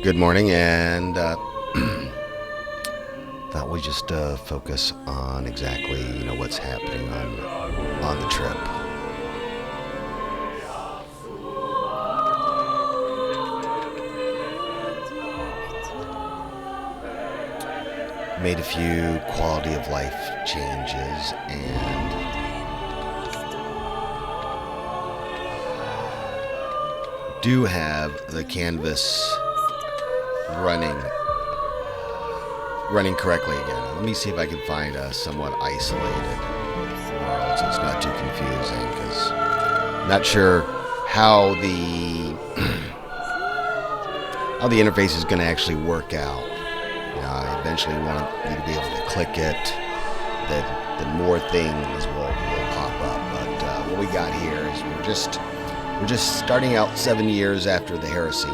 Good morning, and thought we just focus on exactly what's happening on the trip. Made a few quality of life changes, and do have the canvas running correctly again. Let me see if I can find a somewhat isolated world so it's not too confusing, because I'm not sure how the how the interface is going to actually work out. I eventually want you to be able to click it, then more things will pop up. But what we got here is we're just starting out 7 years after the heresy,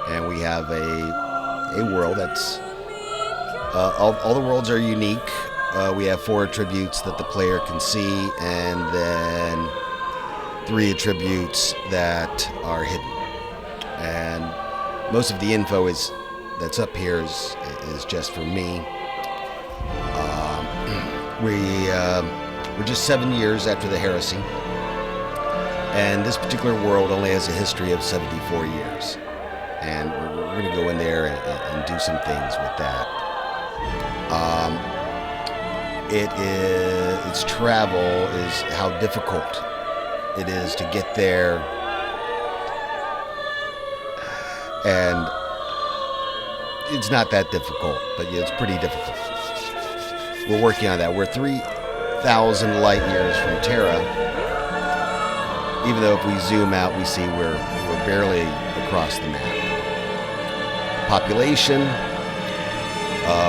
and we have a world that's all the worlds are unique. We have 4 attributes that the player can see, and then 3 attributes that are hidden. And most of the info that's up here is just for me. We're just 7 years after the heresy, and this particular world only has a history of 74 years. And we're going to go in there and do some things with that. Its travel is how difficult it is to get there, and it's not that difficult, but it's pretty difficult. We're working on that. We're 3,000 light years from Terra, even though if we zoom out, we see we're barely across the map. Population,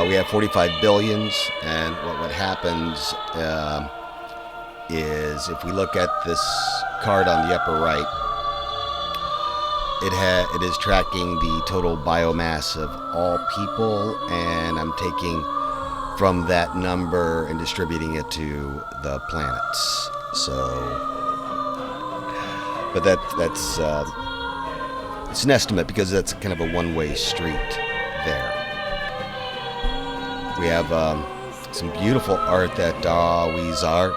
we have 45 billions, and what happens is, if we look at this card on the upper right, it is tracking the total biomass of all people, and I'm taking from that number and distributing it to the planets. But that's it's an estimate, because that's kind of a one-way street there. We have some beautiful art that Weezar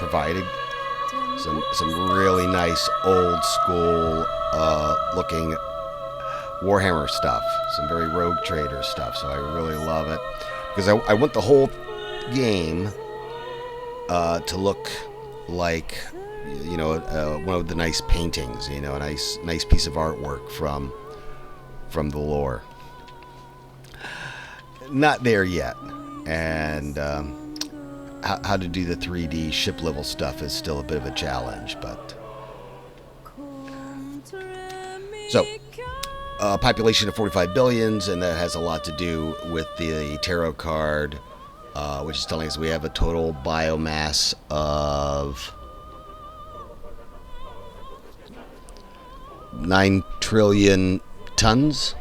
provided. Some really nice old school looking Warhammer stuff. Some very Rogue Trader stuff. So I really love it, because I want the whole game to look like one of the nice paintings, a nice piece of artwork from the lore. Not there yet, and how to do the 3D ship level stuff is still a bit of a challenge. But so population of 45 billions, and that has a lot to do with the tarot card, which is telling us we have a total biomass of 9 trillion tons.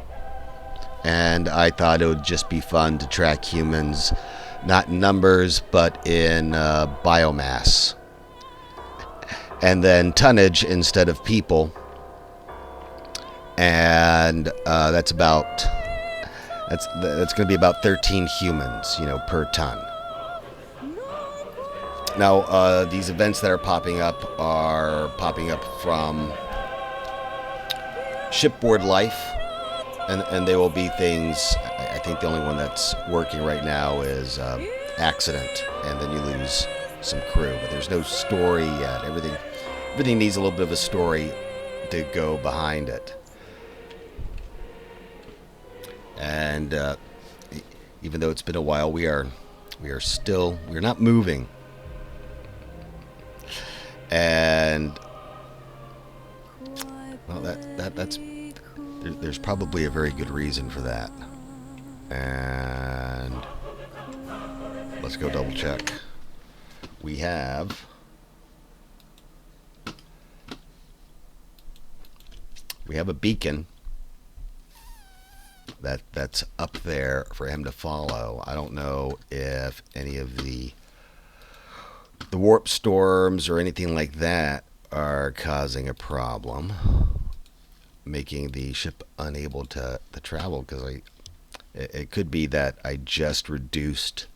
And I thought it would just be fun to track humans, not in numbers, but in biomass. And then tonnage instead of people. And that's going to be about 13 humans, per ton. Now, these events that are popping up from shipboard life. And they will be things. I think the only one that's working right now is accident, and then you lose some crew. But there's no story yet. Everything needs a little bit of a story to go behind it. And even though it's been a while, we're not moving. And well, that's. There's probably a very good reason for that. And let's go double check. We have a beacon that's up there for him to follow. I don't know if any of the warp storms or anything like that are causing a problem. making the ship unable to travel, because it could be that I just reduced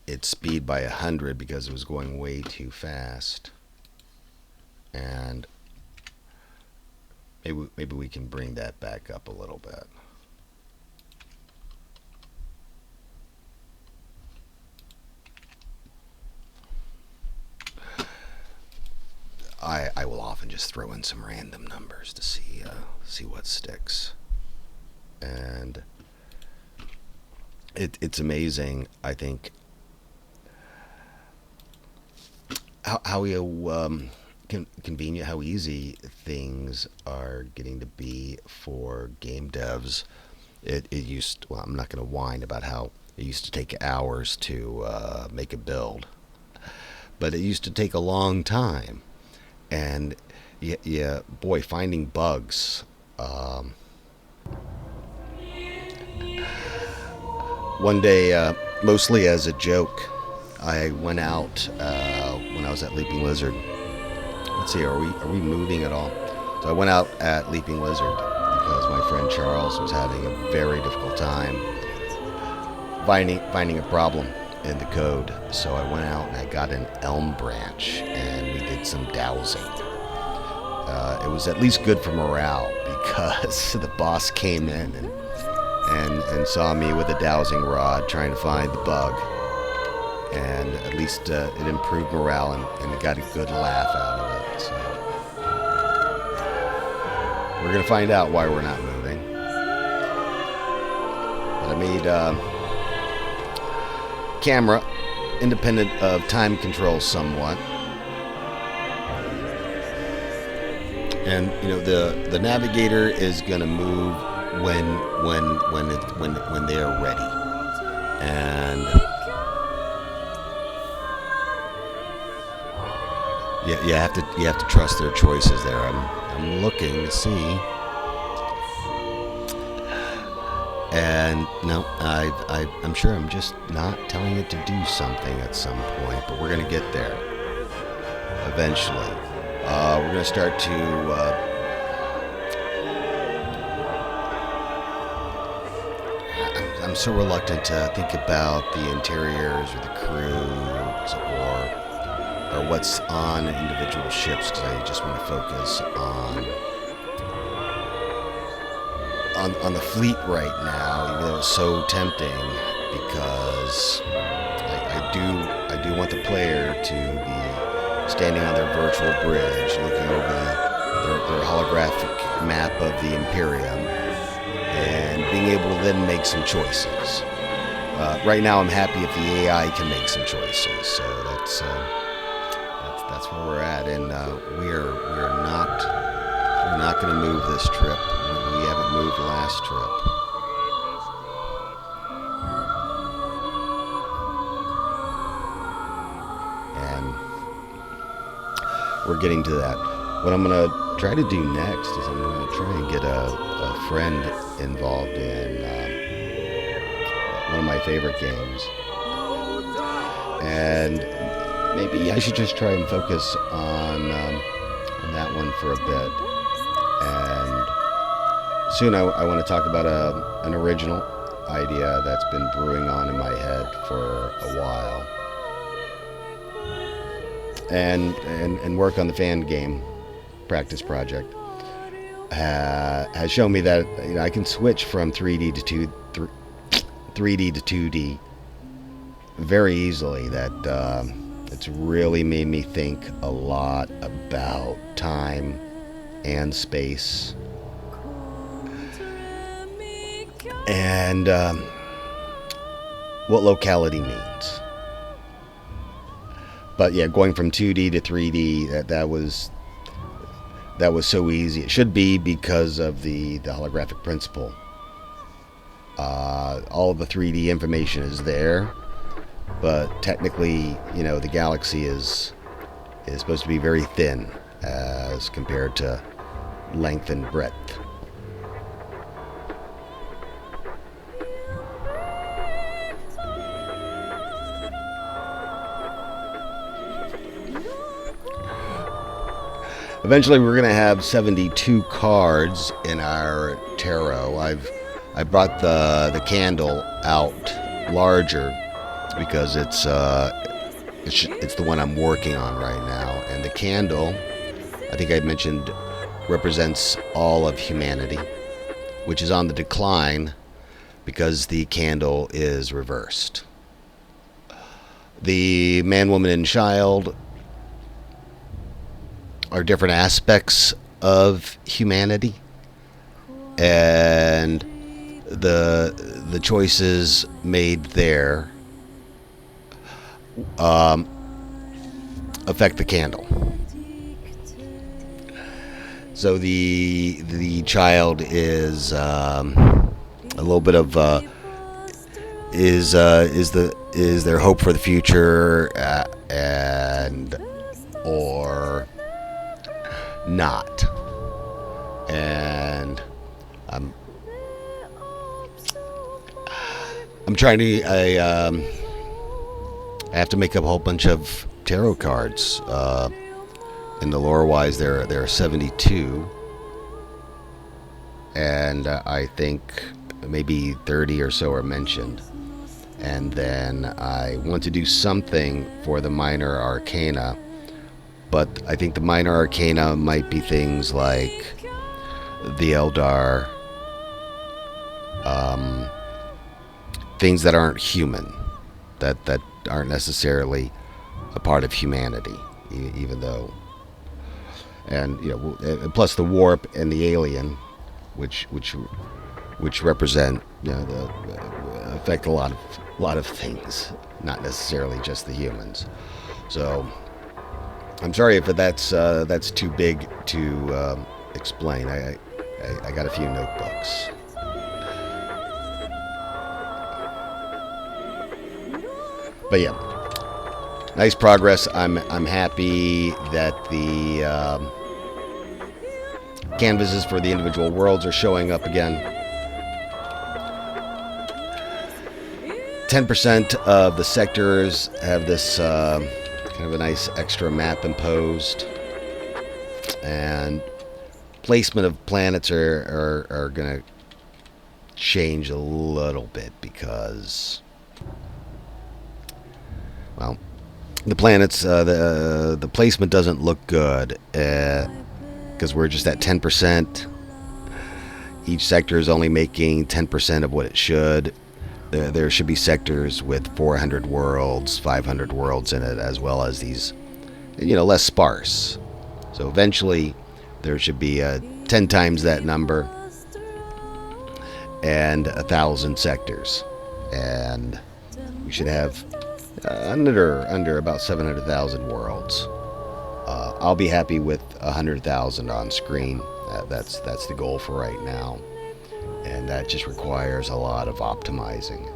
its speed by 100 because it was going way too fast. And maybe we can bring that back up a little bit. I will often just throw in some random numbers to see what sticks. And it's amazing, I think, how convenient, how easy things are getting to be for game devs. It used, well, I'm not going to whine about how it used to take hours to make a build, but it used to take a long time. And yeah, boy, finding bugs. One day, mostly as a joke, I went out when I was at Leaping Lizard. Let's see, are we moving at all? So I went out at Leaping Lizard because my friend Charles was having a very difficult time finding a problem in the code. So I went out and I got an elm branch and we did some dowsing. It was at least good for morale because the boss came in and saw me with a dowsing rod trying to find the bug. And at least it improved morale and it got a good laugh out of it. So we're going to find out why we're not moving. But I made camera independent of time control somewhat. And you know, the navigator is going to move when they are ready. And you have to trust their choices there. I'm looking to see. And no, I'm sure I'm just not telling it to do something at some point, but we're going to get there eventually. We're going to start to I'm so reluctant to think about the interiors or the crews or what's on individual ships, because I just want to focus on the fleet right now, even though it's so tempting, because I do want the player to be standing on their virtual bridge, looking over their holographic map of the Imperium, and being able to then make some choices. Right now, I'm happy if the AI can make some choices, so that's where we're at, and we're not going to move this trip. We haven't moved last trip. And we're getting to that. What I'm going to try to do next is I'm going to try and get a friend involved in one of my favorite games. And maybe I should just try and focus on that one for a bit. And soon I want to talk about an original idea that's been brewing on in my head for a while. And work on the fan game practice project has shown me that, you know, I can switch from 3D to 2D very easily. That it's really made me think a lot about time and space, and what locality means. But yeah, going from 2D to 3D, that was so easy. It should be because of the holographic principle. All of the 3D information is there, but technically, you know, the galaxy is supposed to be very thin as compared to length and breadth. Eventually, we're going to have 72 cards in our tarot. I brought the candle out larger because it's the one I'm working on right now, and the candle, I think I mentioned, represents all of humanity, which is on the decline because the candle is reversed. The man, woman, and child are different aspects of humanity, and the choices made there affect the candle. So the child is a little bit of is their hope for the future, and or not. And I'm trying to I have to make up a whole bunch of tarot cards. In the lore wise, there are 72, and I think maybe 30 or so are mentioned. And then I want to do something for the minor arcana, but I think the minor arcana might be things like the Eldar, things that aren't human, that aren't necessarily a part of humanity, even though, and plus the warp and the alien, which represent, affect a lot of things, not necessarily just the humans. So I'm sorry if that's too big to explain. I got a few notebooks. But yeah, nice progress. I'm happy that the canvases for the individual worlds are showing up again. 10% of the sectors have this kind of a nice extra map imposed, and placement of planets are going to change a little bit because, well, the planets, the placement doesn't look good because we're just at 10%. Each sector is only making 10% of what it should. There should be sectors with 400 worlds, 500 worlds in it, as well as these, less sparse. So eventually there should be 10 times that number and 1,000 sectors. And we should have under about 700,000 worlds. I'll be happy with 100,000 on screen. That's the goal for right now, and that just requires a lot of optimizing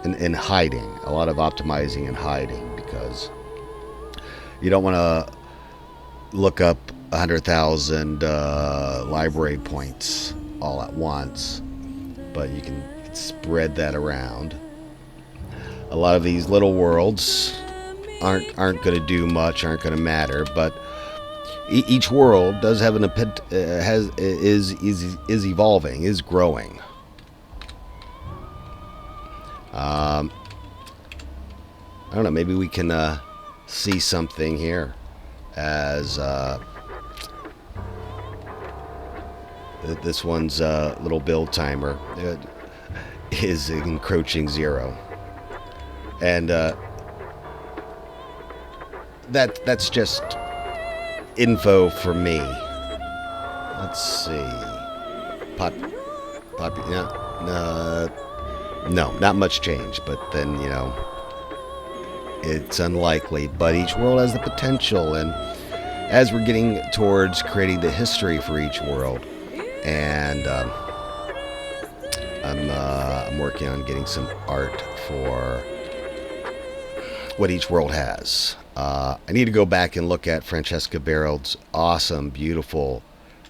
and hiding. A lot of optimizing and hiding, because you don't want to look up 100,000 library points all at once, but you can spread that around. A lot of these little worlds aren't going to do much, aren't going to matter, but each world does have is evolving, is growing. I don't know, maybe we can see something here as this one's little build timer is encroaching 0. And that's just info for me. Let's see. No, not much change, but then, it's unlikely. But each world has the potential, and as we're getting towards creating the history for each world, and I'm working on getting some art for what each world has. I need to go back and look at Francesca Barald's awesome, beautiful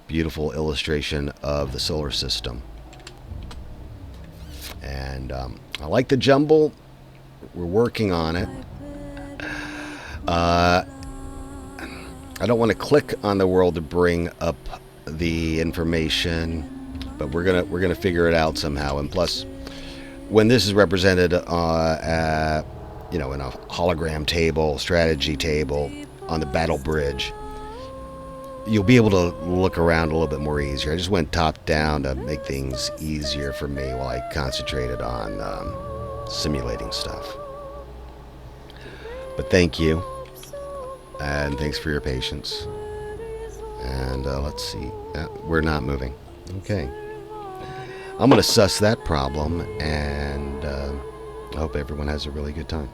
illustration of the solar system. And I like the jumble. We're working on it. I I don't want to click on the world to bring up the information, but we're gonna figure it out somehow. And plus, when this is represented in a hologram table, strategy table on the battle bridge, you'll be able to look around a little bit more easier. I just went top down to make things easier for me while I concentrated on simulating stuff. But thank you, and thanks for your patience. And let's see, we're not moving. Okay, I'm gonna suss that problem, and I hope everyone has a really good time.